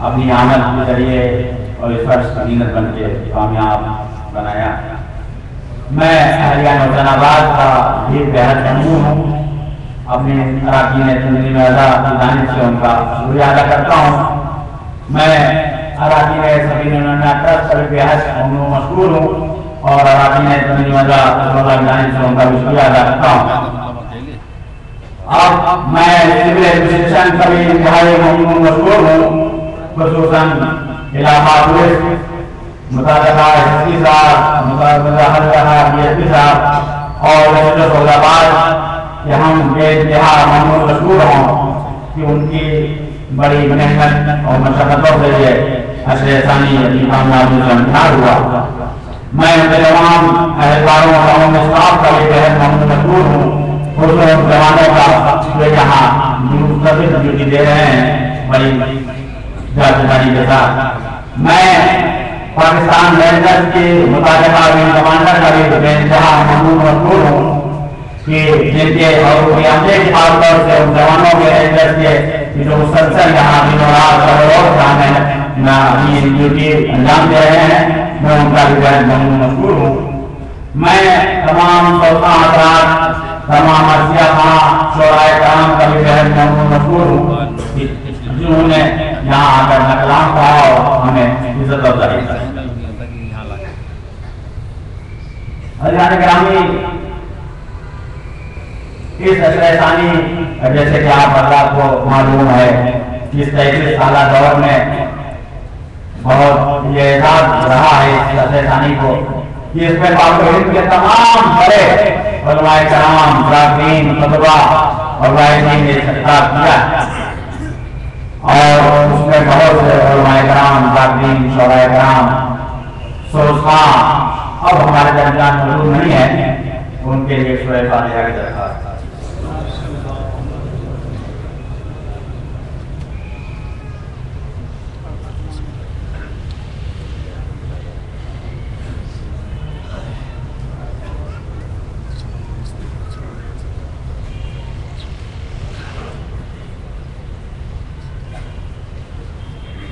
اپنی آمد کے ذریعے اور اس فرش مدینت بن کے کامیاب بنایا۔ میں اہلیہ حسین آباد کا بھی بہت ممنون ہوں، اپنے اراکین تنظیم اعلیٰ کی جانب سے ان کا شکریہ ادا کرتا ہوں۔ میں اراکین سبیل ٹرسٹ پر بہت ممنون و مشکور ہوں اور اراکین تنظیم اعلیٰ کی جانب سے ان کا بھی شکریہ ادا کرتا ہوں۔ اب میں سول ایڈمنسٹریشن کا بھی انتہائی ممنون و مشکور ہوں، خصوصاً علاقہ پولیس متعلقہ حسنی صاحب، متعلقہ حسنی صاحب اور رجل سعودآباد کہ ہم بے انتہا ممنون مشکور ہوں کہ ان کی بڑی محنت اور مشقتوں سے یہ عشر ثانی اپنی کامیابی سے امتحان ہوا۔ میں ان تمام اہلکاروں اور عوام اسٹاف کا بھی بہت ممنون مشکور ہوں، خصوصاً جوانوں کا جو یہاں مستقل ڈیوٹی دے رہے ہیں بڑی جانکاری کے ساتھ۔ میں پاکستان رینجرز کے متعلقہ کمانڈر کا بھی بے انتہا ممنون مشکور ہوں کہ جن کے اور قیامتے کی خاص طور سے ان جوانوں کے رینجرز کے جو مسلسل یہاں دنوں رات روز اپنی ڈیوٹی انجام دے رہے ہیں، میں ان کا بھی بہت ممنون مشکور ہوں۔ میں تمام سلطان حضرات، تمام مرثیہ خان، شورائے کرام کا بھی بہت ممنون مشکور ہوں جنہوں نے یہاں آ کر نقلام کہا اور ہمیں عزت افزائی کی۔ حضرات گرامی، اس عشر ثانی جیسے کہ آپ حضرات کو معلوم ہے کہ اس 33 سالہ دور میں بہت یہ اعزاز رہا ہے اس عشر ثانی کو کہ اس میں پاک و ہند کے تمام بڑے علماء کرام، براکین، خطبہ اور واعظین نے خطاب کیا اور اس میں بہت سے علماء کرام، براکین، شورائے کرام، سوزخان اب ہمارے درمیان موجود نہیں ہے، ان کے لیے سورہ فاتحہ کی درخواست۔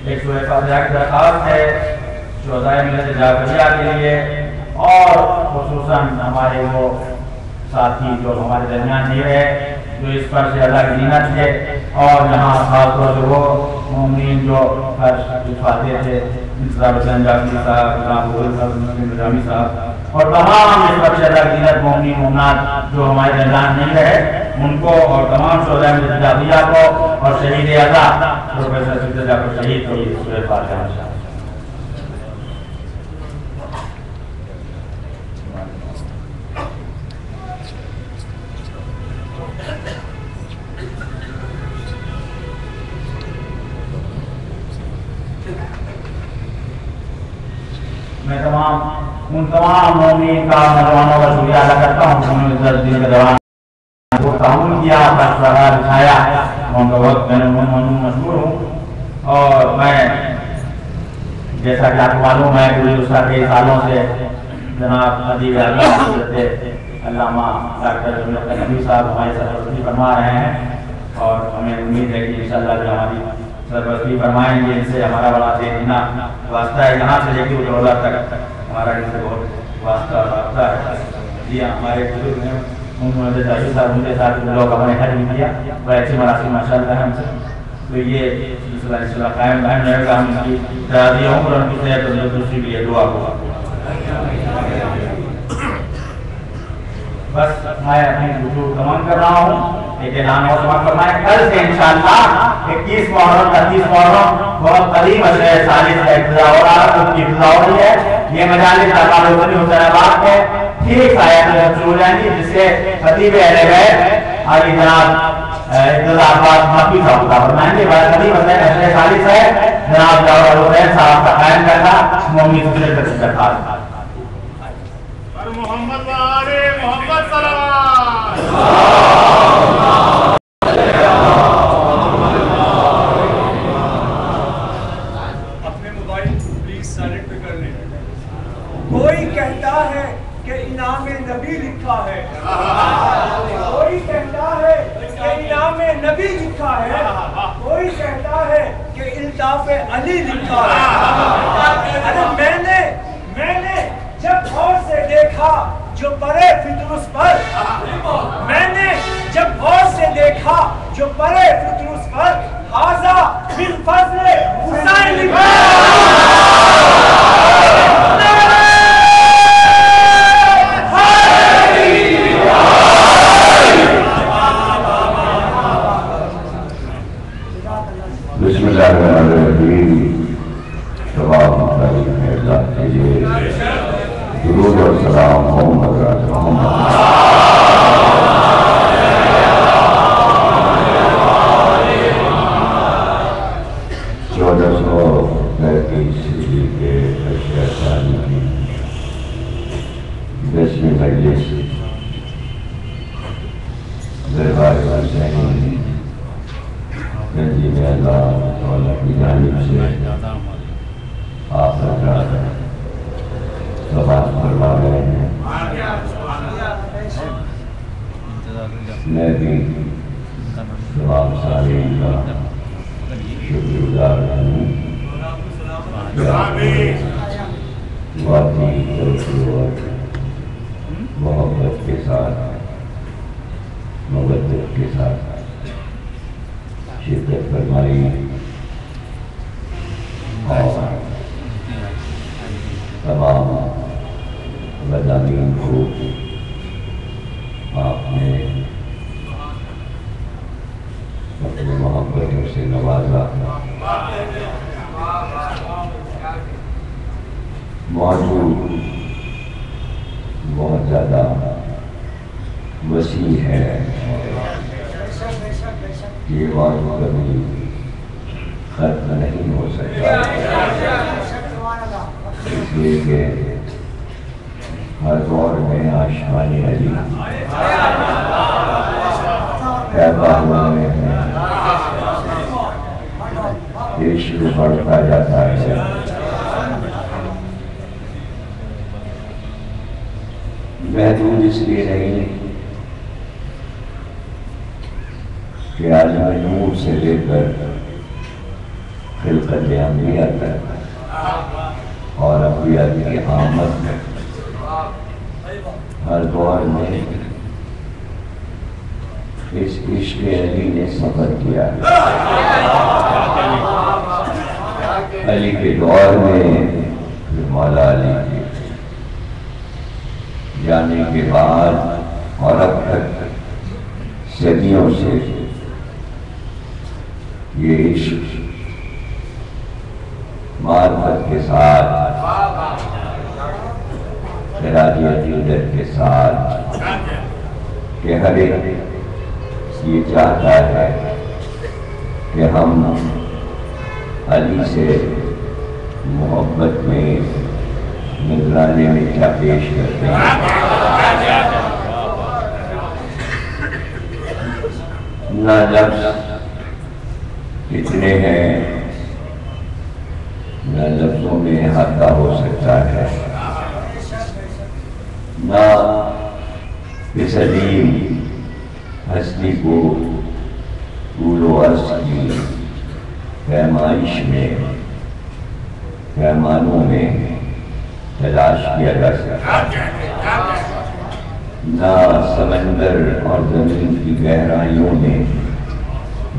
ایک سورہ فاتحہ کی درخواست ہے شہدائے ملت جعفریہ کے لیے اور خصوصاً ہمارے وہ ساتھی جو ہمارے درمیان نہیں رہے، جو اس پر سے اللہ کی زینت تھے، اور یہاں خاص طور سے وہ مومنین جو فاتح تھے، انتظار حسین جعفری صاحب، جناب مسلم نظامی صاحب اور تمام اس پر سے اللہ کی زینت مومنین مومنات جو ہمارے درمیان نہیں رہے، ان کو اور تمام شہدائے ملت جعفریہ کو اور شہید اعزاز پروفیسر سید جعفر شہید کو یہ سورہ فاتحہ۔ میں ان تمام مومنین کا نوجوانوں کا شکریہ ادا کرتا ہوں جنہوں نے اس دن کے دوران کو تعاون کیا، فیصلہ دکھایا، ان کا وقت میں ممنون مشکور ہوں۔ اور میں جیسا کہ آپ کو معلوم ہے گزشتہ کئی سالوں سے جناب ادیب اعظم حضرت علامہ ڈاکٹر نبی صاحب ہماری سرپرستی فرما رہے ہیں اور ہمیں امید ہے کہ انشاءاللہ جو ہماری سرپرستی فرمائیں گے، ان سے ہمارا بڑا بے دینہ واسطہ ہے، یہاں سے لے کے ادھر تک ہمارا ان سے بہت واسطہ اور رابطہ ہے۔ جی ہمارے بزرگ ہیں، انہوں نے جاہی صاحب ان کے ساتھ لوگ ہمیں حج بھی کیا، بڑے اچھی مراسم ماشاءاللہ ہے ہم سے، تو یہ سلسلہ انشاءاللہ قائم رہے گا۔ ہم ان کی درازی عمر اور ان کی صحت اور تندرستی کے لیے دعا ہوگا۔ بس میں اپنی گفتگو تمام کر رہا ہوں، ایک اعلان اور سماعت فرمائیں، کل سے انشاءاللہ 21 محرم 30 محرم بہت قریب عشر ثانی کا ابتدا ہو رہا ہے، اس کی ابتدا ہو رہی ہے۔ یہ مجالس اقبال حسنی حسین آباد کے ٹھیک آیات میں شروع ہو جائیں گی، جس سے خطیب اہل بیت علی جناب ابتدا آباد نبی صاحب کا فرمائیں گے۔ بڑا قریب عشر ثانی ہے، جناب جعفر حسین صاحب کا قائم کرنا مومنی سلسلے کا درخواست۔ محمد وآلِ محمد صلوات۔ اپنے موبائل پلیز سائلنٹ پہ کر لیں۔ کوئی کہتا ہے کہ انعام نبی لکھا ہے، کوئی کہتا ہے کہ انعام نبی لکھا ہے، کوئی کہتا ہے کہ الطاف علی لکھا ہے۔ ارے میں نے جب غور سے دیکھا جو پرے فطرس پر، میں نے جب غور سے دیکھا جو پرے فطرس پر، حاضہ بالفضل حسین لکھا بسم اللہ تمام تعریف ہے اللہ کے لیے، درود اور سلام محمد محمد 1435 کے اشیاء ثانی کی 10ویں مجلس دربار حسینی تنظیم اللہ تعالیٰ کی جانب سے آپ حضرات سماعت فرما رہے ہیں۔ میں بھی تمام سامعین کا شکر گزار ہوں واقعی توجہ اور محبت کے ساتھ مودت کے ساتھ شرکت فرمائی اور تمام مضامین کو آپ نے اپنی محبتوں سے نوازا۔ موضوع بہت زیادہ وسیع ہے، یہ موضوع کبھی ختم نہیں ہو سکتا، اس لیے کہ ہر دور میں آشمانی علی پیدا ہوئے ہیں، عشق بڑھتا جاتا ہے۔ محدود اس لیے نہیں کہ عالم نور سے لے کر خلقت انبیاء تک اور انبیاء کی آمد میں ہر دور میں اس عشق علی نے سفر کیا ہے۔ علی کے دور میں مولا علی کے جانے کے بعد اور اب تک صدیوں سے یہ عشق معرفت کے ساتھ خراج عقیدت کے ساتھ کہ ہر ایک یہ چاہتا ہے کہ ہم علی سے محبت میں نگرانے میں کیا پیش کرتے ہیں۔ نہ لفظ اتنے ہیں، نہ لفظوں میں احاطہ ہو سکتا ہے، نہ اس عظیم ہستی کو طول و عرض کی پیمائش میں پیمانوں میں تلاش کیا جا سکتا، نہ سمندر اور زمین کی گہرائیوں میں،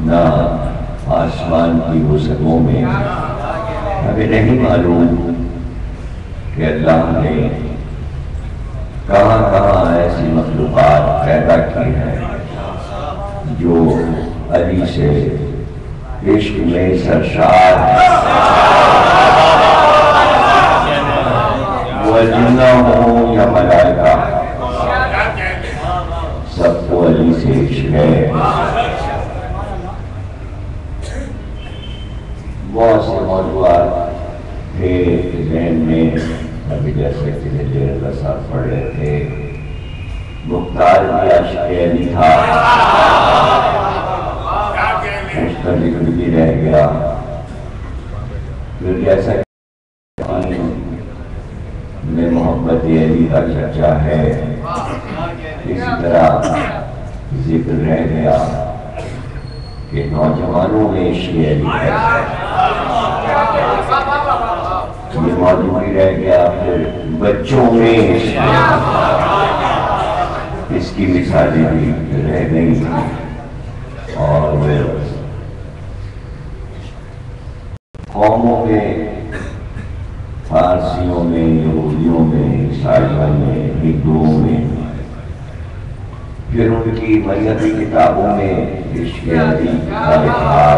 نہ آسمان کی وسعتوں میں۔ ہمیں نہیں معلوم کہ اللہ نے کہاں کہاں ایسی مخلوقات پیدا کی ہیں جو علی سے عشق میں سرشار ہیں، وہ جنہ ہوں یا ملائکہ، سب کو علی سے عشق ہے۔ بہت سے موضوعات تھے ذہن میں، ابھی جیسے کہ اللہ صاحب پڑھ رہے تھے، مختار بھی عاشق علی تھا، اس کا ذکر بھی رہ گیا۔ پھر جیسا میں محبت علی کا چرچا ہے، اسی طرح ذکر رہ گیا کہ نوجوانوں میں عشق علی ہے، یہ موضوع بھی رہ گیا۔ پھر بچوں میں اس کی مثالیں بھی رہ گئی، اور قوموں میں، فارسیوں میں، یہودیوں میں، عیسائیوں میں، ہندوؤں میں، پھر ان کی مذہبی کتابوں میں عشق علی کا اظہار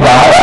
11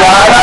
11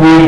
3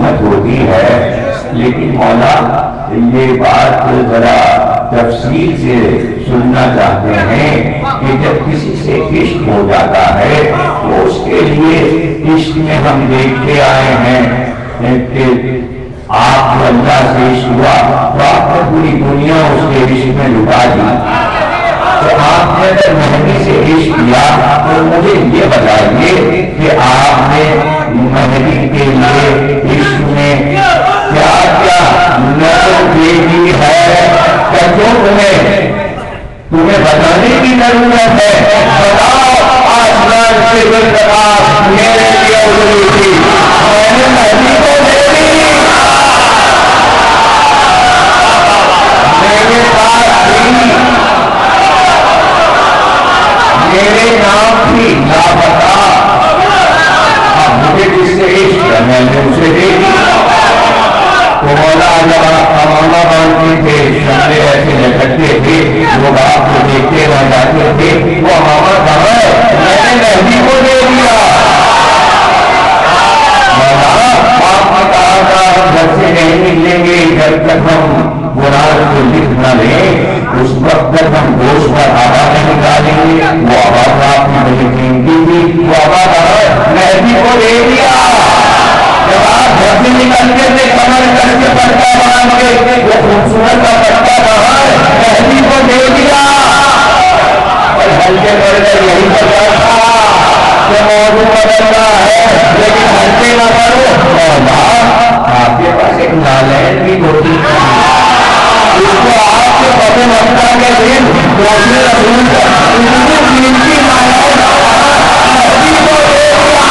خدمت ہوتی ہے، لیکن مولا یہ بات ذرا تفصیل سے سننا چاہتے ہیں کہ جب کسی سے عشق ہو جاتا ہے تو اس کے لیے عشق میں ہم دیکھتے آئے ہیں کہ آپ کو اللہ سے عشق ہوا تو آپ نے پوری دنیا اس کے عشق میں لٹا دی. تو آپ نے اگر مہدی سے عشق کیا تو مجھے یہ بتائیے کہ آپ نے مہدی کے لیے عشق میں کیا کیا نظر دے دی ہے کہ جو تمہیں بتانے کی ضرورت ہے؟ بتاؤ. آسمان سے برکات میرے لیے ضروری تھی، میں نے مہدی کو دے دی. میرے پاس تھی، میرے نام تھی لاپتا، مجھے جس سے عشق ہے میں نے اسے دے دی. تو مولا جب آپ امامہ باندھتے تھے، شملے ایسے لٹکتے تھے، لوگ آپ کو دیکھتے رہ جاتے تھے، وہ امامہ کہاں ہے؟ میں نے مہدی کو دے دیا. مولا آپ نے کہا تھا ہم گھر سے نہیں نکلیں گے جب تک ہم قرآن کو لکھ نہ لیں، اس وقت تک ہم گوشت پر آواز نہیں نکالیں گے. وہ آواز آپ کی بڑی قیمتی تھی، وہ آواز مہدی کو دے دیا. جب آپ گھر سے نکلتے تھے کمر کر کے پٹا باندھ کے، وہ خوبصورت کا پٹا کہاں ہے؟ مہدی کو دے دیا. اور ہلکے پڑ کر یہی پتا تھا کہ موضوع بدلنا ہے، لیکن ہلکے نہ پڑو. مولا آپ کے پاس ایک نالین بھی ہوتی تھی، اس کو آپ کے پتے مکہ کے دن دوسرے رسول کو قیمتی نالین مہدی کو دے دیا.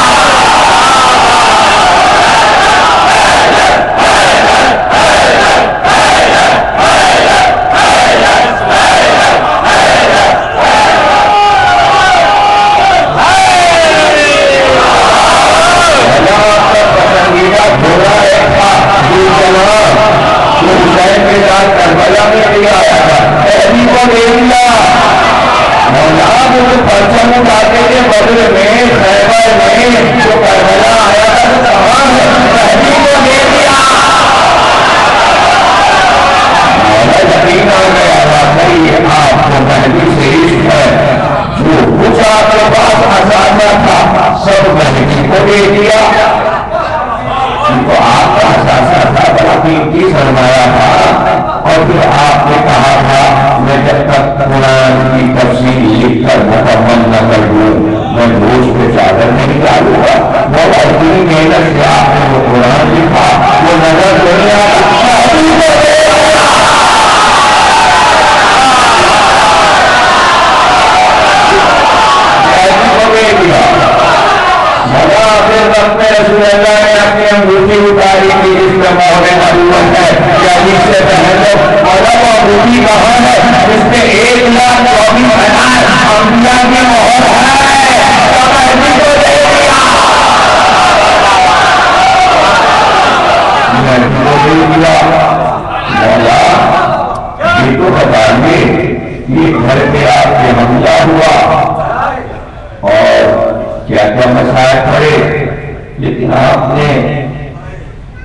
لیکن آپ نے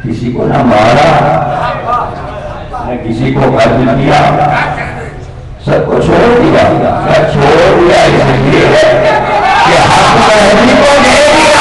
کسی کو نہ مارا نہ کسی کو قتل کیا، سب کو چھوڑ دیا. چھوڑ دیا اس لیے کہ حق مہدی کو دے دیا.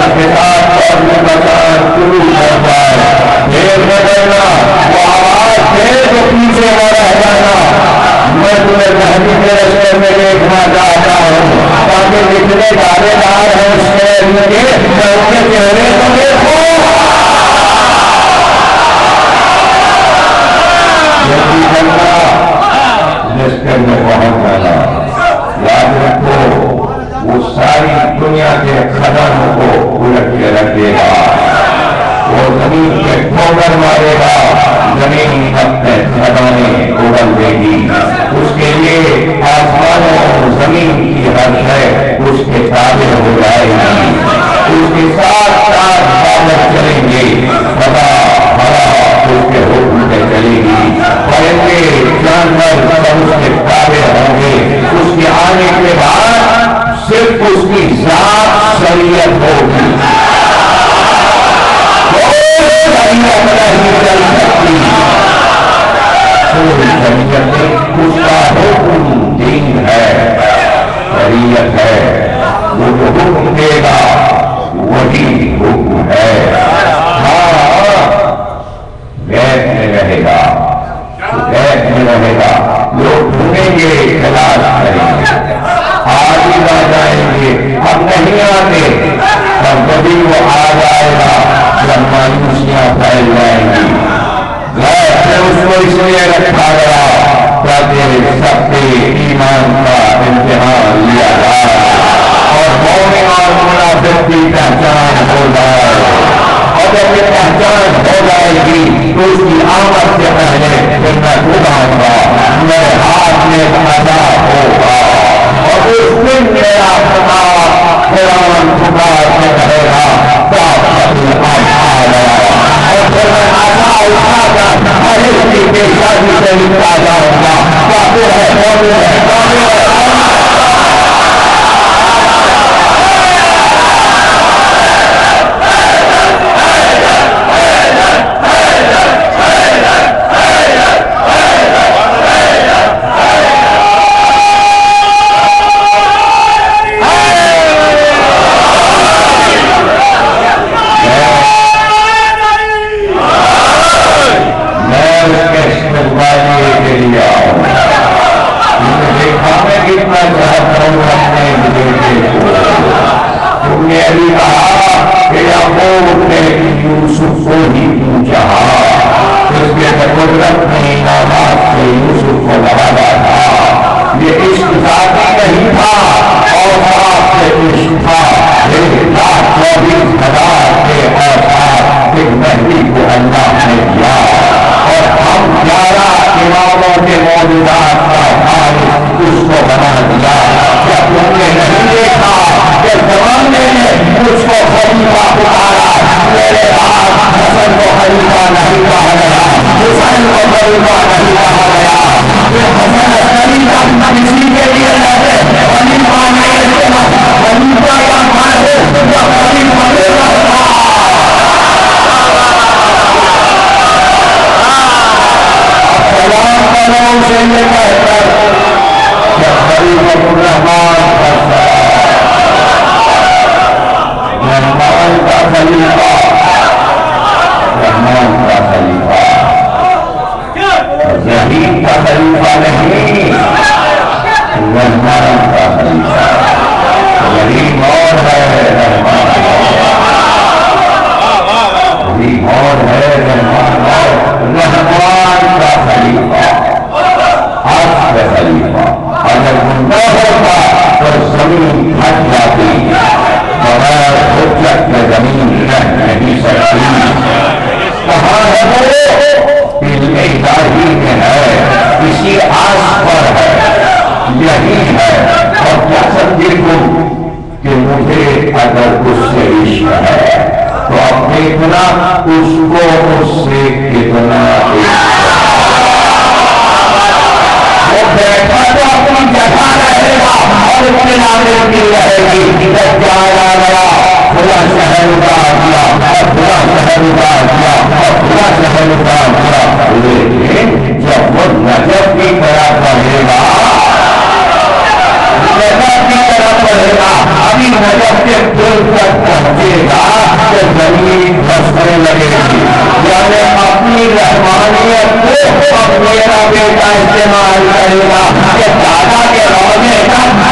اپنے راستے میں ڈالے پیچھے کے رستے میں دیکھنا چاہتا ہوں تاکہ جتنے دعوے دار ہیں اس کے میں ان کے چہرے کو دیکھوں رستے میں پہنچ جانا یاد رکھو وہ ساری دنیا کے خزانوں کو الٹ کے رکھ دے گا وہ زمین کے ٹھوکر مارے گا زمین اپنے خزانے اگل دے گی اس کے لیے آسمانوں زمین کی ہر شے اس کے تابع ہو جائے گی اس کے ساتھ ساتھ بادل چلیں گے ہوا اس کے حکم سے چلے گی پرندے جانور سب اس کے تابع ہوں گے اس کے آنے کے بعد صرف اس کی ذات شریعت ہوگی شریعت نہیں چل سکتی کوئی شریعت اس کا حکم دین ہے شریعت ہے وہ جو حکم دے گا وہی حکم ہے غیب میں رہے گا غیب میں رہے گا لوگ ڈھونڈیں گے تلاش کریں گے آگے آ جائیں گے اب نہیں آتے اور کبھی وہ آ جائے گا جب مایوسیاں پھیل جائیں گی غیب سے اس کو اس لیے رکھا گیا تاکہ سب کے ایمان کا امتحان لیا جائے اور مومن اور منافق کی پہچان ہو جائے اور جب یہ پہچان ہو جائے گی تو اس کی آمد سے پہلے پھر میں خود آؤں گا میرے ہاتھ میں عذاب ہوگا اور اس دن میرا خدا قرآن پکار میں کہے گا اور پھر میں آسا اٹھا کر ہر ایک کی بے شادی سے نکلا جاؤں گا کافر ہے مومن ہے کافر ہے میرا بیٹا استعمال کرے گا کہ دادا کے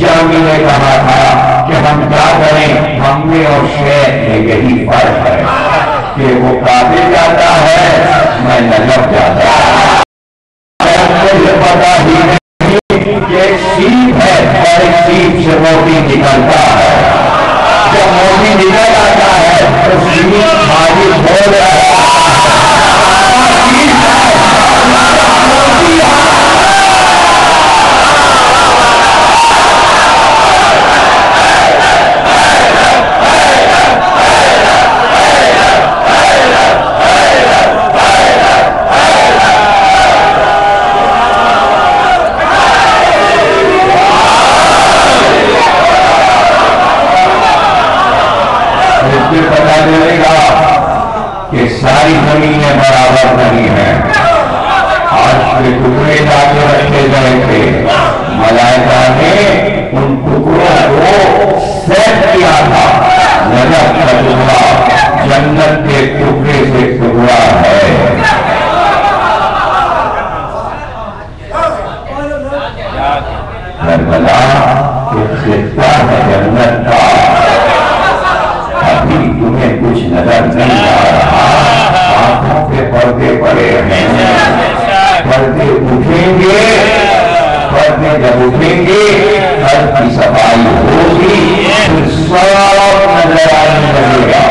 جامی نے کہا تھا کہ ہم کیا کریں، ہم میں اور شیخ میں یہی فرق ہے کہ وہ قابل جاتا ہے، میں نجف جاتا ہوں۔ مجھے پتا ہی نہیں کہ ایک سیپ ہے اور ایک سیپ سے موتی نکلتا ہے، جب موتی نکل آتا ہے تو سیپ خالی ہو رہا ہے۔ پتا چلے گا کہ ساری زمینیں برابر نہیں ہیں۔ آج کے ٹکڑے جا کے رکھے گئے تھے، ملائکہ نے ان ٹکڑوں کو سیٹ کیا تھا۔ نجف کا ٹکڑا جنت کے ٹکڑے سے ٹکڑا ہے۔ کربلا ایک خطہ ہے جنت کا، ابھی تمہیں کچھ نظر نہیں آ رہا، آنکھوں کے پردے پڑے ہیں، پردے اٹھیں گے، پردے جب اٹھیں گے ہر کی صفائی ہوگی، پھر سب نظر آنے لگے گا۔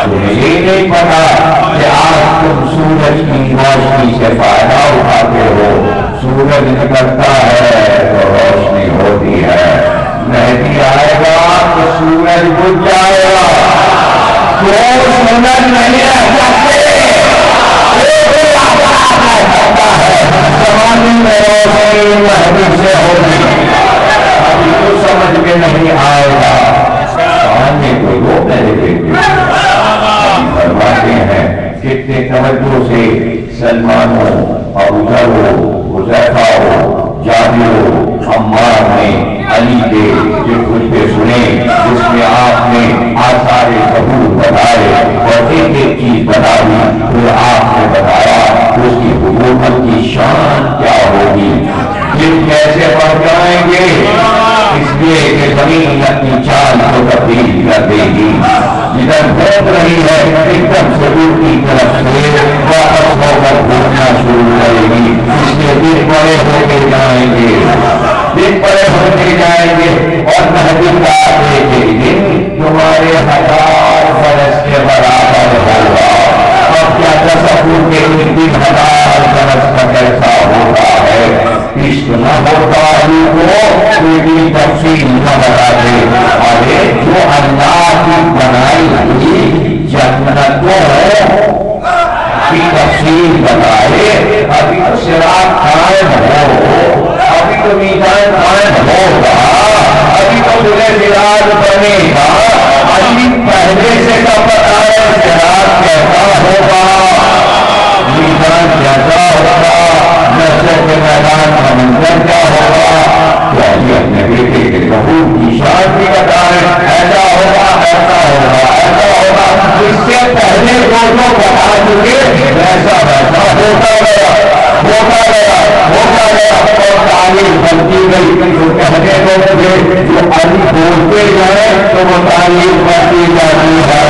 تمہیں یہ نہیں پتا کہ آج تم سورج کی روشنی سے فائدہ اٹھاتے ہو، سورج نکلتا ہے تو روشنی ہوتی ہے، مہدی آئے گا تو سورج بجھ جائے گا، تو سورج نہیں رہ سکتے، زمانے میں روشنی مہدی سے ہوگی، ابھی تو سمجھ میں نہیں آئے گا، آنے کو لوگ نہیں دیکھتے۔ فرماتے ہیں کتنے توجہ سے سلمان ہو، ابو ذر ہو، حذیفہ ہو، جابر ہو، عمار نے علی کے جو کچھ پہ سنے، جس میں آپ نے آثار ظہور بتائے اور ایک ایک چیز بتائی، پھر آپ نے بتایا اس کی حکومت کی شان کیا ہوگی، دن کیسے بڑھ جائیں گے، اس لیے کہ زمین اپنی چال کو تبدیل کر دے گی، جدھر بھوک رہی ہے ایک دم سے کی طرف سے واپس ہو کر بھوکنا شروع کرے گی، اس کے دن بڑے ہوتے جائیں گے، دن بڑے ہوتے جائیں گے، اور مہدی کا ایک دن تمہارے 1000 برس کے برابر ہوگا۔ اب کیا تصور کے ایک دن 1000 برس کا کیسا ہوتا ہے، عشق نہ ہوتا ہی کو کوئی تفصیل نہ بتاتے، ارے جو اللہ کی بنائی ہوئی جنتوں کی تفصیل بتائے، ابھی تو صراط قائم ہو، ابھی تو میدان قائم ہوگا، ابھی تو تجھے صراط بنے گا، ابھی پہلے سے کب بتایا صراط کیسا ہوگا، میدان کیسا ہوگا، محشر کے میدان کا منظر کیا ہوگا، کیا یہ اپنے بیٹے کے ظہور کی شان بھی بتائے، ایسا ہوگا ایسا ہوگا ایسا ہوگا، اس سے پہلے جو بتا چکے ویسا ویسا ہوتا گیا ہوتا گیا ہوتا گیا، اور تعلیم بنتی گئی، جو کہنے کو مجھے جو علی بولتے جائیں تو وہ تعلیم بنتی جاتی ہے،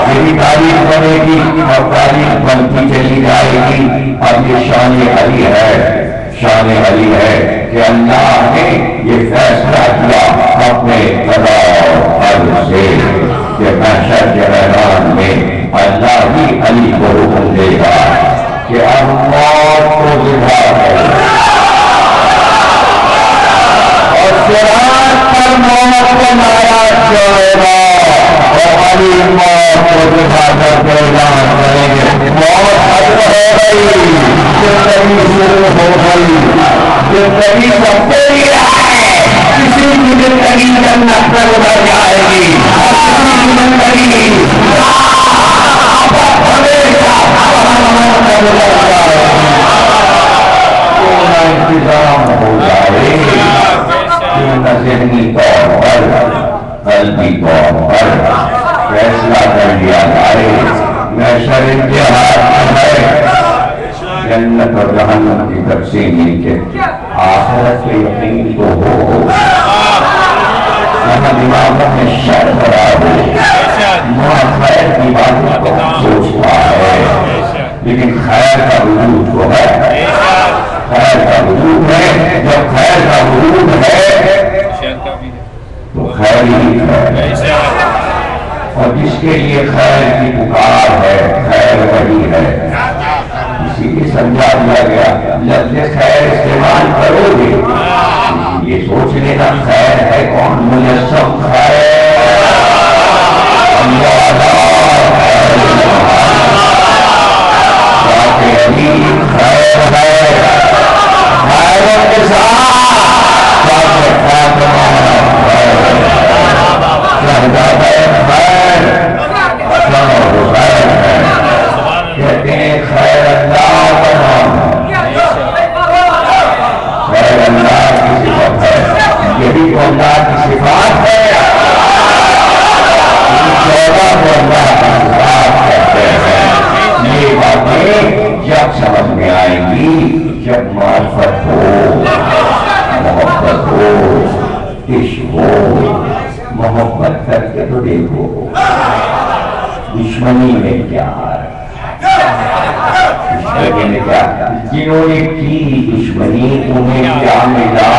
یہی تعلیم بنے گی اور تعلیم بنتی چلی جائے گی۔ اب یہ شان علی ہے، شان علی ہے کہ اللہ نے یہ فیصلہ کیا اپنے قضا اور عدل سے کہ محشر کے میدان میں اللہ ہی علی کو حکم دے گا کہ اب موت کو ذبح کرو، اور صراط پر موت کو مارا جائے گا، اور علی موت کو ذبح کر کے اعلان کریں گے موت ختم ہو گئی، زندگی شروع ہو گئی، زندگی سب سے ہی ہے، کسی کی زندگی جنت پر اتر جائے گی، کسی کی زندگی انتظام ہو جائے، کیوں نہ ذہنی طور پر قلبی طور پر فیصلہ کر لیا جائے، محشر انتہا ہے، جنت اور جہنم کی تقسیم ان کے آخرت کے یقین تو ہو، یہاں دماغوں میں شر بھرا ہو، وہاں خیر کی باتوں کو سوچتا ہے، لیکن خیر کا وجود تو ہے، خیر کا وجود ہے، جب خیر کا وجود ہے تو خیر ہی ہے، اور جس کے لیے خیر کی پکار ہے خیر وہی ہے، اسی لیے سمجھا دیا گیا لفظ خیر استعمال کرو گے یہ سوچ لینا خیر ہے کون، مجسم خیر اللہ علیم خیر ہے، خیر کے ساتھ کہتے ہیں خیر اللہ کا نام، خیر اللہ کی صفت ہے، یہی تو اللہ کی صفات ہے، چودہ کو اللہ کی صفات کہتے ہیں، یہ باتیں جب سمجھ میں آئیں گی جب معرفت ہو، محبت ہو، عشق ہو، محبت کر کے تو دیکھو دشمنی میں کیا جنہوں نے کی دشمنی انہیں کیا ملا،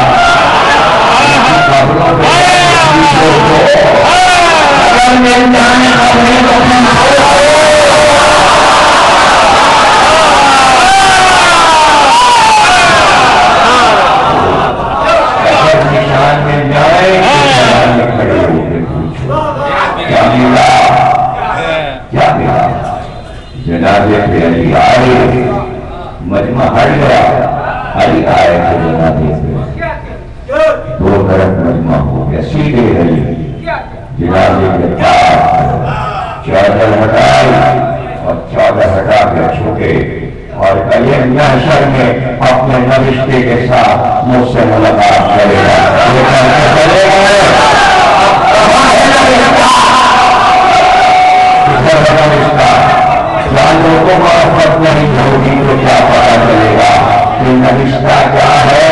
نشان مل جائے کھڑے ہو کے پوچھو کیا ملا، کیا ملا؟ جنازے پہ علی آئے، مجمع ہٹ گیا، علی آئے تو جنازے پہ دو طرف مجمع ہو گیا، سیدھے علی جنازے کے پاس چادر ہٹائی اور چادر ہٹا کے چھکے اور کہے محشر میں اپنے نوشتے کے ساتھ مجھ سے ملاقات کرے گا، یہ کہہ کے چلے گئے جہاں لوگوں کا فرق نہیں ہوگی تو کیا پتا چلے گا کہ نوشتہ کیا ہے،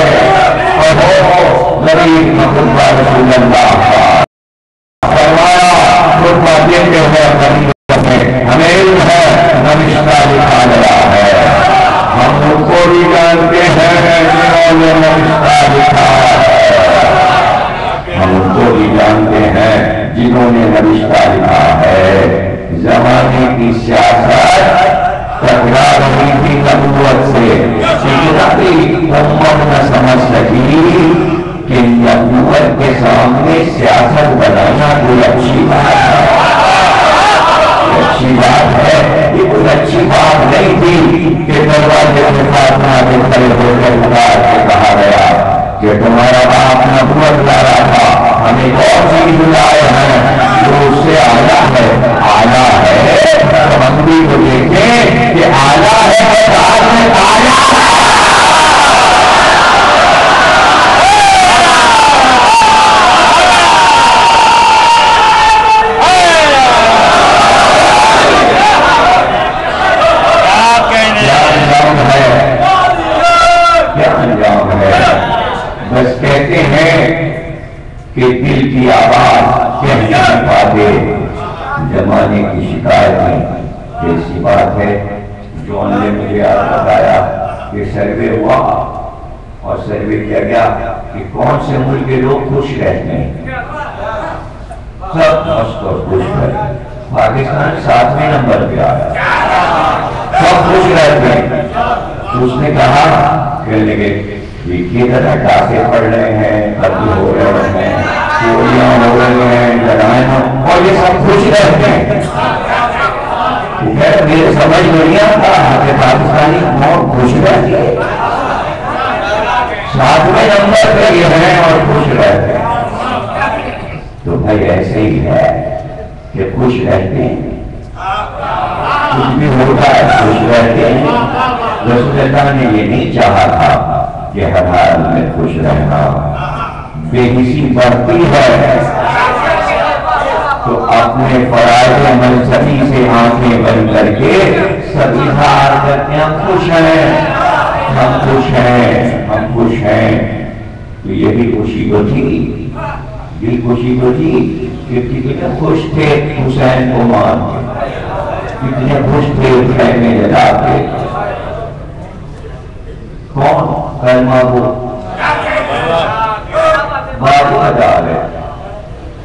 اور وہ غریب مقبول رسول اللہ کا فرمایا خطبہ دیتے ہوئے غریبوں میں ہمیں علم ہے نوشتہ لکھا گیا ہے، ہم ان کو بھی جانتے ہیں جنہوں نے نوشتہ لکھا ہے، ہم ان کو بھی جانتے ہیں جنہوں نے نوشتہ لکھا ہے، زمانے کی سیاست ٹکرا رہی تھی نبوت سے، لیکن امت نہ سمجھ سکی کہ نبوت کے سامنے سیاست بنانا کوئی اچھی بات ہے، اچھی بات ہے، یہ کوئی اچھی بات نہیں تھی کہ دروازے کے فاطمہ کے کھڑے ہو کر پکار کے کہا گیا کہ تمہارا باپ نبوت لا رہا تھا، ہم ایک اور چیز لائے ہیں جو اس سے اعلیٰ ہے، اعلیٰ ہے تو ہم بھی وہ دیکھیں کہ اعلیٰ ہے اور ساتھ میں اعلیٰ بس کہتے ہیں کہ دل کی آواز کہہ نہیں پاتے، زمانے کی شکایتیں کیسی بات ہے۔ جون نے مجھے بتایا کہ سروے ہوا اور سروے کیا گیا کہ کون سے ملک کے لوگ خوش رہتے ہیں، سب مست اور خوش رہتے، پاکستان 7ویں نمبر پہ آیا، سب خوش رہتے ہیں۔ اس نے کہا کہنے لگے دیکھیے ذرا ڈاکے پڑ رہے ہیں، قتل ہو رہے ہیں، چوریاں ہو رہی ہیں، لڑائیاں، اور یہ سب خوش رہتے ہیں۔ میرے سمجھ میں نہیں آتا کہ پاکستانی قوم خوش رہتی ہے، 7ویں نمبر پہ یہ ہیں اور خوش رہتے ہیں۔ تو بھائی ایسے ہی ہے کہ خوش رہتے ہیں، کچھ بھی ہوتا ہے خوش رہتے ہیں۔ رسول اللہ نے یہ نہیں چاہا تھا کہ ہر حال میں خوش رہنا، بے حسی بڑھتی ہے تو اپنے فرائض منصبی سے آنکھیں بند کر کے سب اظہار کرتے ہیں خوش ہیں، ہم خوش ہیں تو یہی خوشی تو تھی، یہ خوشی تو تھی کہ کتنے خوش تھے حسین کو مار کے، کتنے خوش تھے خیمے جلا کے. کون کلمہ کو بات بتا رہے،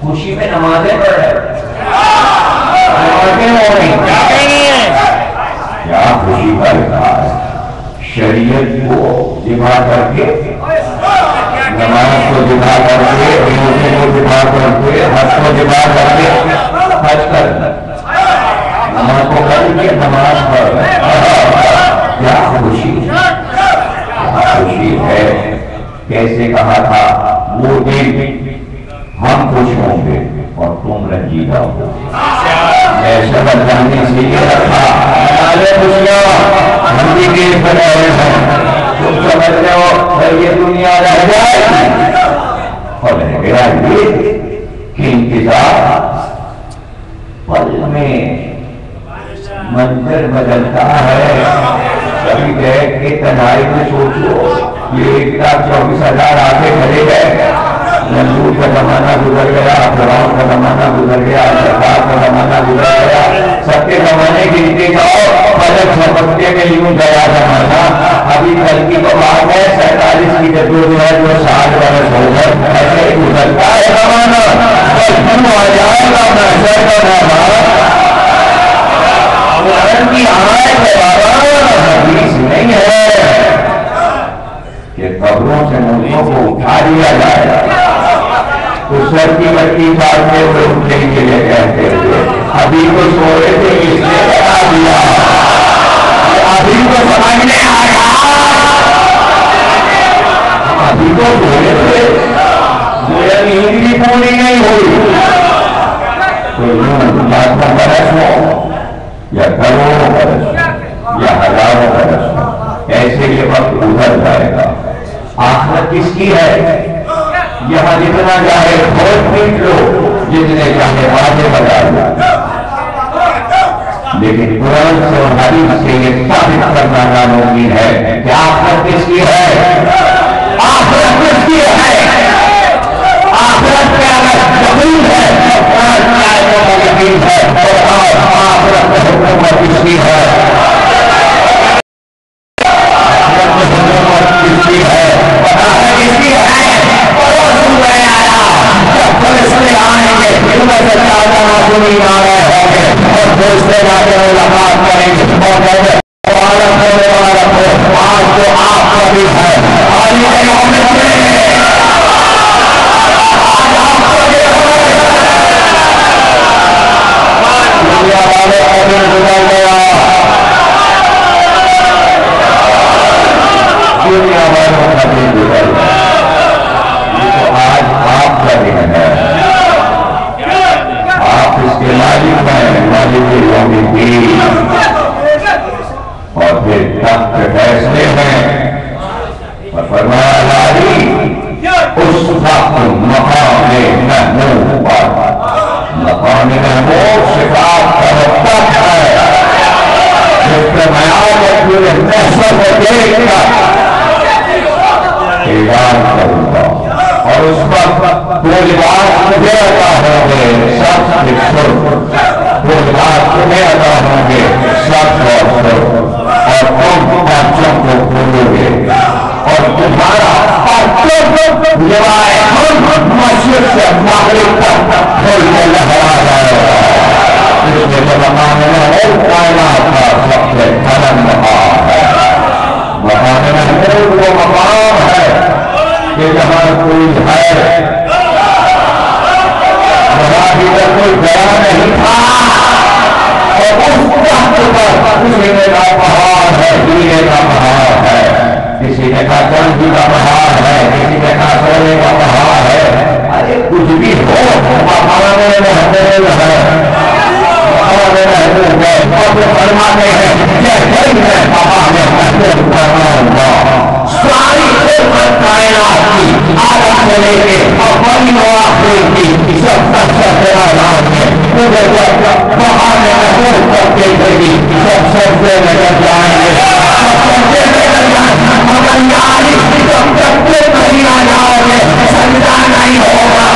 خوشی میں نمازیں پڑھ رہے، کیا خوشی کا اظہار ہے. شریعت کو ذبح کر کے، نماز کو ذبح کر کے، روزے کو ذبح کر کے، حج کو ذبح کر کے، حج کر نماز کو کر کے نماز پڑھ رہے. کیا خوشی ہے. کیسے کہا تھا وہ دن ہم خوش ہوں گے اور تم رنجیدہ ہو. میں شبد جاننے سے یہ رکھا خوشیاں ہم بھی دیش بنا رہے ہیں. تم سمجھتے ہو یہ دنیا رہ جائے گی، اور رہ گیا یہ کہ انتظار پل میں منظر بدلتا ہے. کبھی بیٹھ کے تنہائی میں سوچو یہ 1,24,000 آگے چلے گئے. نمرود کا زمانہ گزر گیا، فرعون کا زمانہ گزر گیا، شیطان کا زمانہ گزر گیا. سب کے زمانے گنتے جاؤ، فلک جھپکتے میں یوں گیا زمانہ. ابھی کل کی تو بات ہے 47 کی جدوجہد جو 60 برس ہو گئے. ایسے ہی گزرتا ہے زمانہ. بس کیوں آ جائے گا محشر کا میدان. قرآن کی آیت ہے بابا، حدیث نہیں ہے کہ قبروں سے مردوں کو اٹھا دیا جائے گا. تو سر کی مٹی کاٹتے ہوئے اٹھیں گے کہتے ہوئے ابھی تو سوئے تھے اس نے بتا دیا. ابھی تو سمجھ میں آیا، ابھی تو سوئے تھے، میرا نیند بھی پوری نہیں ہوئی. تو یوں لاکھوں برس ہو یا کروڑوں برس یا ہزاروں برس ہو، ایسے یہ وقت گزر جائے گا. آخرت کس کی ہے؟ یہاں جتنا چاہے بہت پیٹ لو، جتنے چاہے وعدے بتا لو، لیکن قرآن سے اور حدیث سے یہ ثابت کرنا ناممکن ہے کہ آخرت کس کی ہے. آخرت کس کی ہے؟ آخرت کا قبول ہے، قرآن کی آیتوں کا یقین ہے. اور آخرت کا حکومت کس کی ہے؟ آخرت کا حکومت کس کی ہے؟ پتہ ہے کس کی ہے؟ آئیں گے ان میں سے زیادہ معصومین آ رہے ہوں گے اور دوسرے جاتے ملاقات کریں گے اور کہتے ہیں آج تو آپ کا بھی ہے، آج یہ محمد دنیا والے قبل گزر گیا، دنیا والوں کا دن گزر گیا. یہ تو آج آپ کا دن ہے. اس کے مالک ہیں، مالک یوم الدین، اور پھر تخت فیصلے ہیں. اور فرمایا لاری اس وقت مقام محمود پر، مقام محمود صفات کا تخت ہے جس کے میعاد پورے محشر کو دیکھ کر اعلان کروں گا. اور اس وقت وہ لباس مجھے عطا ہوں گے سب سے سرخ، وہ لباس تمہیں عطا ہوں گے سب اور سرخ، اور تم پرچم کو کھولو گے اور تمہارا پرچم لوائے ہم مشرق سے مغرب تک کھول کے لہرا جائے گا. اس میں جو مقام محمود کائنات کا سب سے بلند مقام ہے. مقام محمود وہ مقام ہے کہ جہاں کوئی ہے وہاں بھی تک کوئی گیا نہیں تھا، اور اس وقت پر کسی نے کہا پہاڑ ہے، ہیرے کا پہاڑ ہے، کسی نے کہا چاندی کا پہاڑ ہے، کسی نے کہا سونے کا پہاڑ ہے. ارے کچھ بھی ہو مقام محمود ہے، مقام محمود ہے. اور وہ فرماتے ہیں کہ مقام محمود فرماؤں گا ساری کائنات کی آدم سے لے کے اور بڑی آخر کی سب تک سے تیرا نام ہے. مجھے جب بہانے محبوب کرتے تھے سب سجدے میں کر جائیں گے سجدے میں کر جائیں گے مگر یاری جب تک تم نہیں آ جاؤ گے سجدہ نہیں ہوگا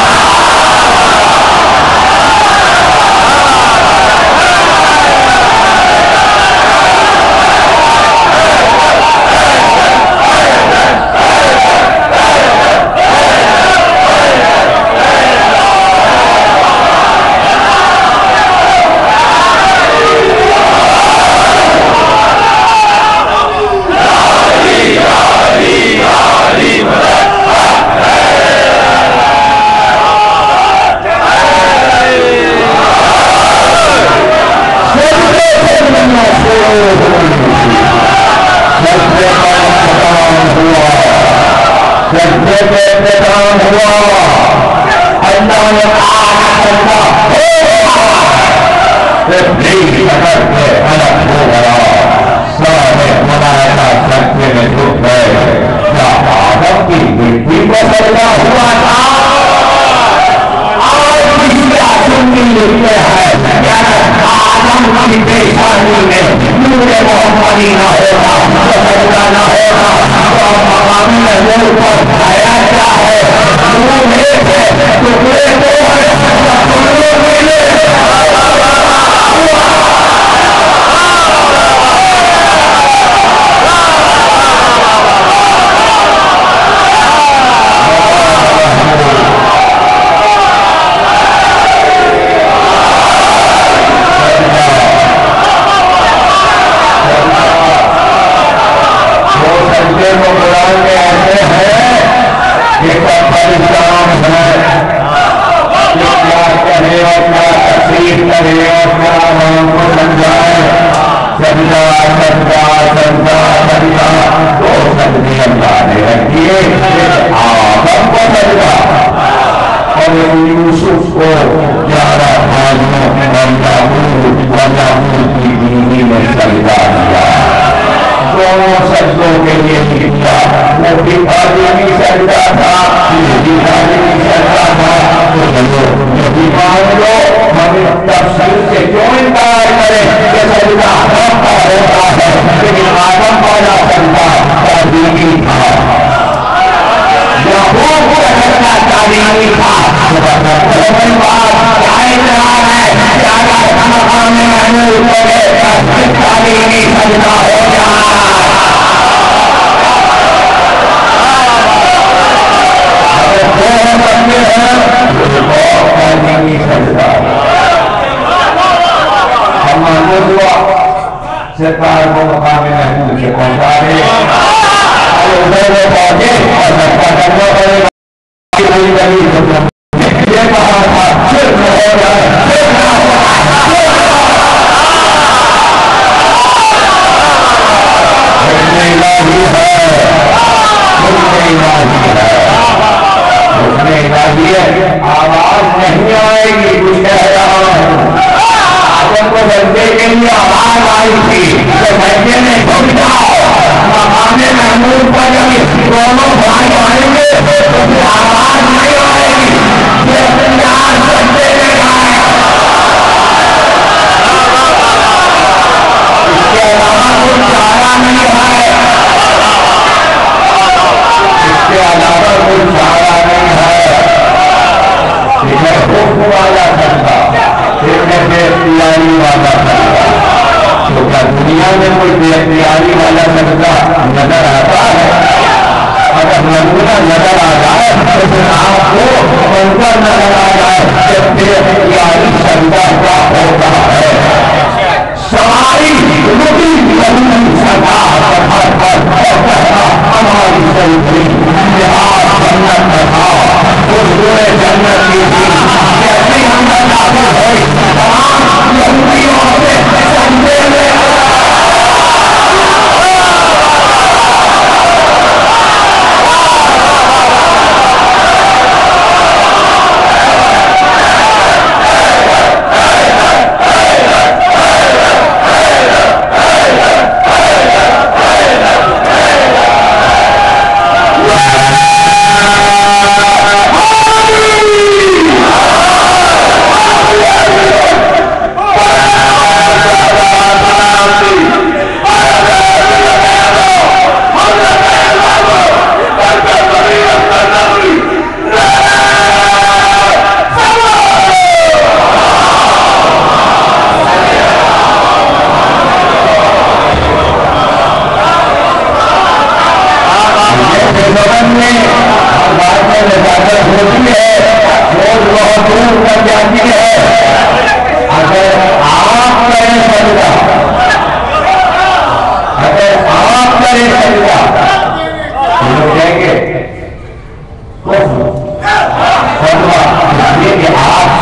سرکار کو مقام محمود سے پہنچا دے اور ادھر وہ پہنچے اور سرکار کرنا پڑے گا یہ کہا تھا صرف ہو جائے آواز نہیں آئے گی کچھ کہہ رہا ہوں آدم کو بندے کے لیے آواز آئی تھی تو بندے نے جھک جاؤ مقام محمود پر جب دونوں بھائی آئیں گے تو پھر آواز نہیں آئے گی لیکن یہاں بندے نے گائے اس کے علاوہ کچھ چارہ نہیں ہے اس کے علاوہ کچھ چارہ نہیں ہے حکم والا سکتا بے اختیاری والا سکتا تو کیا دنیا میں کوئی بے اختیاری والا سکتا نظر آتا ہے اگر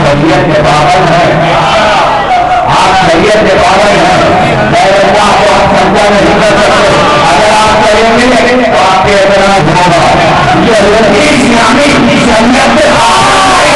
شریعت کے پابند ہیں، آپ شریعت کے پابند ہیں، غیر اللہ کو آپ سمجھا نہیں کر سکتے، اگر آپ کریں گے تو آپ کے اعتراض ہوگا، یہ اسلامی شریعت کے پابند ہے۔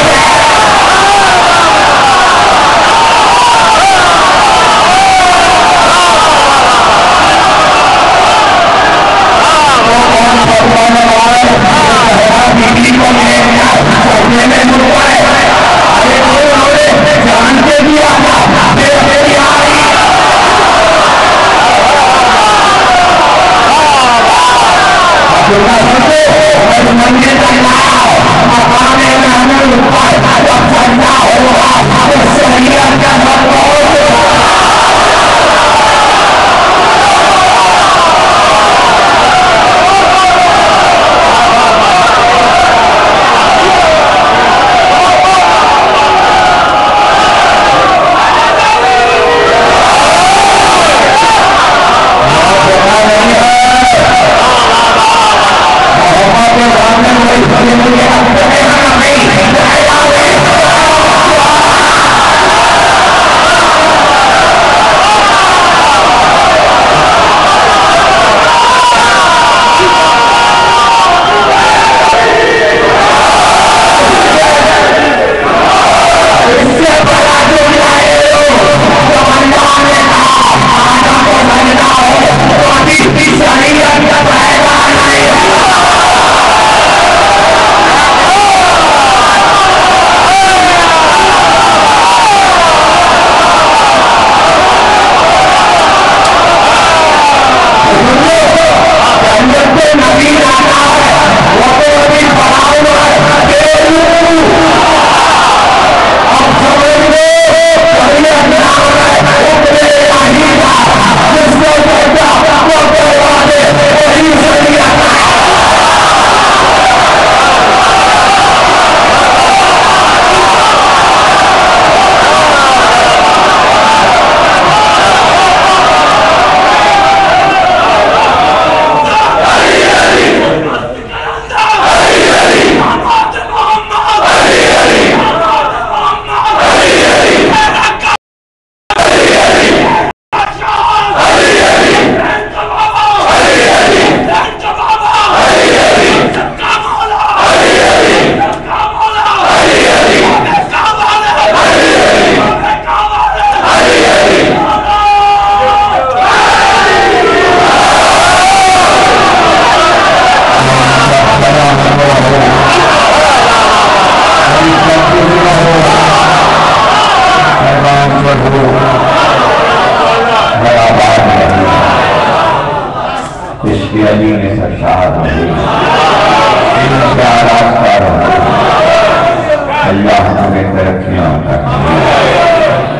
اللہ ہمیں ترقیاں عطا کرے،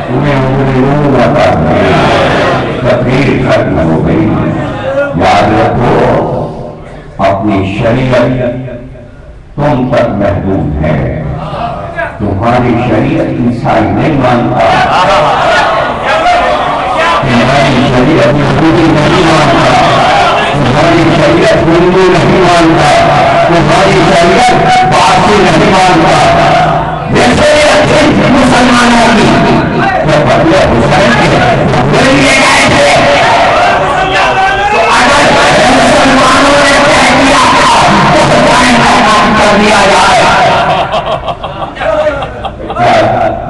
تمہیں عمر عطا کرے، تقریر ختم ہو گئی، یاد رکھو اپنی شریعت تم تک محدود ہے، تمہاری شریعت عیسائی نہیں مانتا، تمہاری شریعت یہودی نہیں مانتا، تمہاری شریعت ہندو نہیں مانتا، تمہاری شریعت پارسی نہیں مانتا، یہ شریعت تھی مسلمانوں کی جو بدلے حسین کے دل لیے گئے تھے، تو اگر مسلمانوں نے کہہ دیا تھا تو حسین کا نام کر دیا جائے،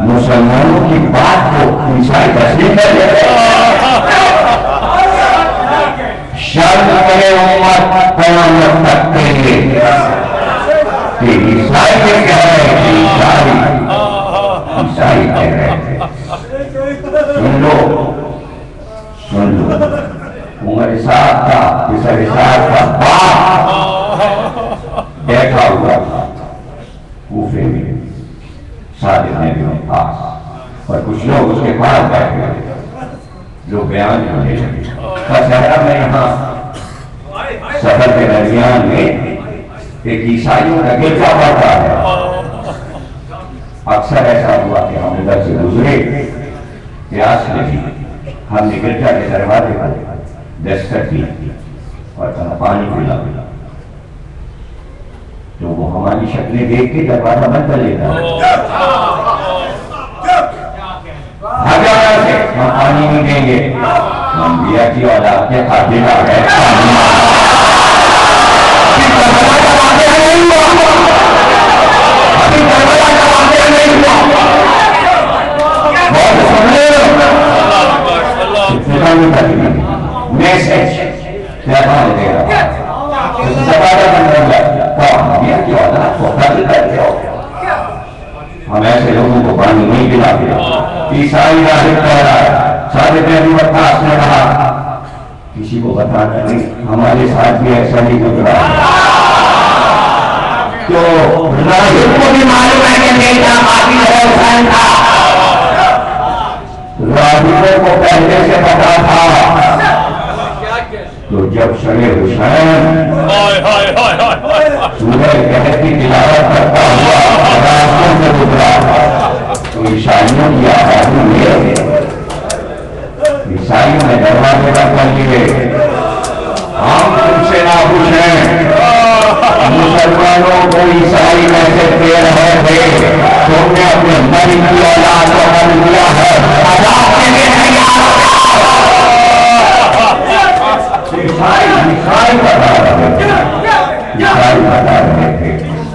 مسلمانوں کی بات کو عیسائی تسلیم کر دیتے، شرط کرے امت قیامت تک کے لیے کہ عیسائی کے کہہ رہے تھے، عیسائی کہہ رہے تھے، سن لو عمر صاحب کا عیسائی صاحب کا باپ بیٹھا ہوا کوفے میں صادق نبی کے پاس، اور کچھ لوگ اس کے پاس بیٹھے جو بیان ہونے لگے، کچہرا میں یہاں سفر کے درمیان میں ایک عیسائیوں کا گرجا پڑتا ہے، اکثر ایسا ہوا کہ ہم ادھر سے گزرے، پیاس لگی، ہم نے گرجا کے دروازے پر دستک کی اور کہا پانی پلا، تو وہ ہماری شکلیں دیکھ کے دروازہ بند کر لیتا ہے، پانی نہیں دیں گے. انبیاء کی اولاد کے قاتل آ گئے. ابھی کربلا کا واقعہ نہیں ہوا. بہت سن لے اتنا نہیں کرتی میسج پیغام دے رہا زبادہ بن رہا تو انبیاء کی اولاد کو قتل کر دیا. ہم ایسے لوگوں کو پانی نہیں پلاتے. عیسائی راہب کہہ رہا ہے صادق ابن وقاص نے کہا کسی کو بتانا نہیں. ہمارے ساتھ بھی ایسا نہیں گزرا. تو راہب کو بھی معلوم ہے کہ میرا باقی ہے حسین تھا. راہبوں کو پہلے سے پتا تھا. تو جب شب حسین سورہ کہف کی تلاوت کرتا ہوا راستوں سے گزرا تو عیسائیوں کی آبادی میں عیسائیوں نے دروازے بند کر لیے. ہم تم سے ناخوش ہیں. مسلمانوں کو عیسائی میسج دے رہے تھے تم نے اپنے نبی کی اولاد کو قتل کیا ہے. عذاب کے لیے تیار ہو جاؤ. عیسائی بتا رہے تھے. عیسائی بتا رہے تھے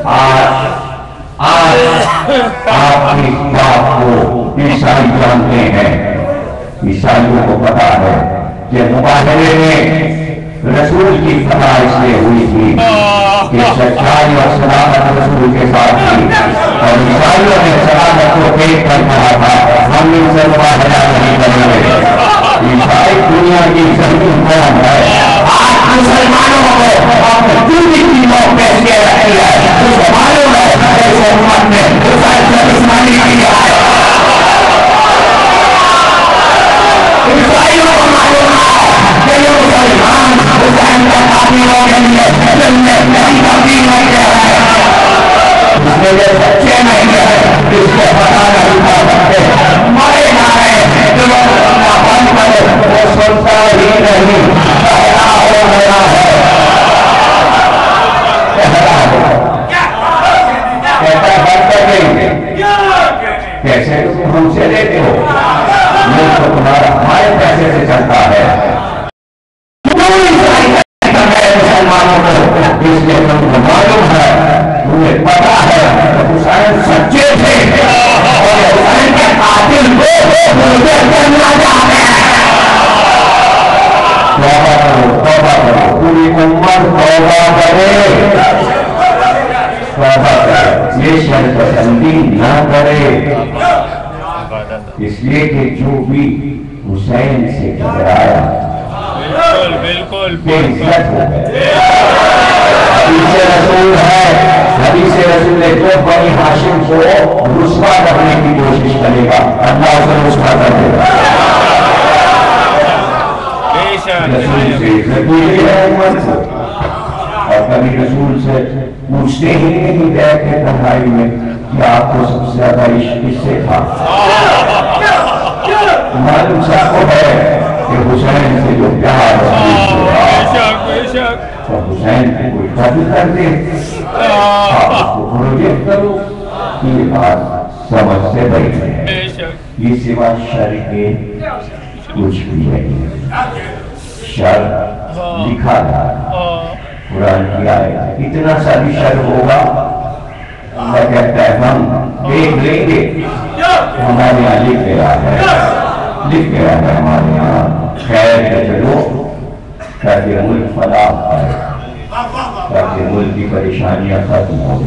آج آپ کی بات کو عیسائی جانتے ہیں. عیسائیوں کو پتا ہے کہ مباہلے میں رسول کی فتح اس لیے ہوئی تھی کہ سچائی اور صداقت رسول کے ساتھ تھی اور عیسائیوں نے صداقت کو دیکھ کر کہا تھا ہم ان سے مباہلہ نہیں کریں گے. عیسائی دنیا کی زمین قوم ہے. آج مسلمانوں کو اپنے دینی قیمت پیش کر رہی ہے. اس کو معلوم ہے اس امت نے حسین سے دشمنی کیا ہے. عیسائیوں کو معلوم ہے کہ یہ مسلمان حسین کا قاتلوں کے لیے جنت نہیں تبدیل نہیں کر رہے ہیں. اس میں یہ سچے نہیں ہے اس کو پتا نہیں کر سکتے. مرے نہ رہے جو لوگ اللہ بند کرے وہ سنتا ہی نہیں. پہلا ہو گیا ہے. پہلا ہو کہتا بند کر دیں گے. کیسے تم ہم سے لیتے ہو؟ ملک تو تمہارا ہمارے پیسے سے چلتا ہے. مسلمانوں کو اس لیے تم کو معلوم ہے تمہیں پتا ہے حسین سچے تھے اور حسین کے قاتل کو مجھے کرنا چاہتے ہیں. توبہ کرو توبہ کرو. پوری امت توبہ کرے. توبہ کرے. یہ شر پسندی نہ کرے. اس لیے کہ جو بھی حسین سے ٹکرایا بالکل عزت ہو گئے. حدیث رسول ہے. حدیث رسول ہے جو بنی ہاشم کو رسوا کرنے کی کوشش کرے گا اللہ اسے رسوا کر دے گا. رسول سے عزت ملی ہے امت کو. اور کبھی رسول سے پوچھتے ہی نہیں گئے تھے تنہائی میں کہ آپ کو سب سے زیادہ عشق کس سے تھا. معلوم سب کو ہے کہ حسین سے جو پیار تو حسین کو کوئی قتل کر دے آپ اس کو پروجیکٹ کرو. یہ بات سمجھ سے بڑی ہے. یہ سوا شر کے کچھ بھی نہیں ہے. شر لکھا جا قرآن کی آیت. اتنا سا بھی شر ہوگا اللہ کہتا ہے ہم دیکھ لیں گے. ہمارے یہاں لکھ گیا ہے ہمارے یہاں خیر کے چلو تاکہ ملک فلاح پائے تاکہ ملک کی پریشانیاں ختم ہو.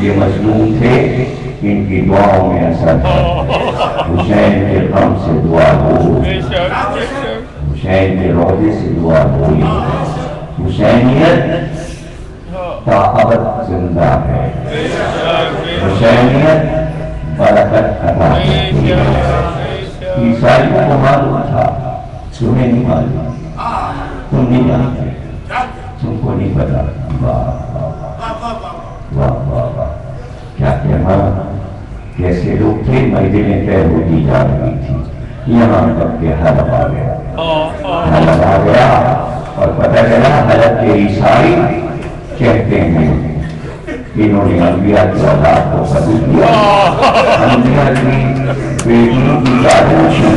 یہ مظلوم تھے ان کی دعاؤں میں اثر ہے. حسین کے غم سے دعا ہو. حسین کے روضے سے دعا ہوئی. حسینیت تا ابد زندہ ہے. حسینیت برکت عطا کرتی ہے. عیسائیوں کو معلوم تھا تمہیں نہیں معلوم. تم نہیں جانتے. تم کو نہیں پتا. واہ واہ واہ واہ کیا کہنا. کیسے لوگ تھے مجلسیں طے ہوتی جا رہی تھی. یہاں تک کہ حلب آ گیا. حلب آ گیا اور پتہ چلا حلب کے عیسائی کہتے ہیں انہوں نے انبیاء کی اولاد کو قتل کیا. انبیاء کی بیٹی کی جادو چھین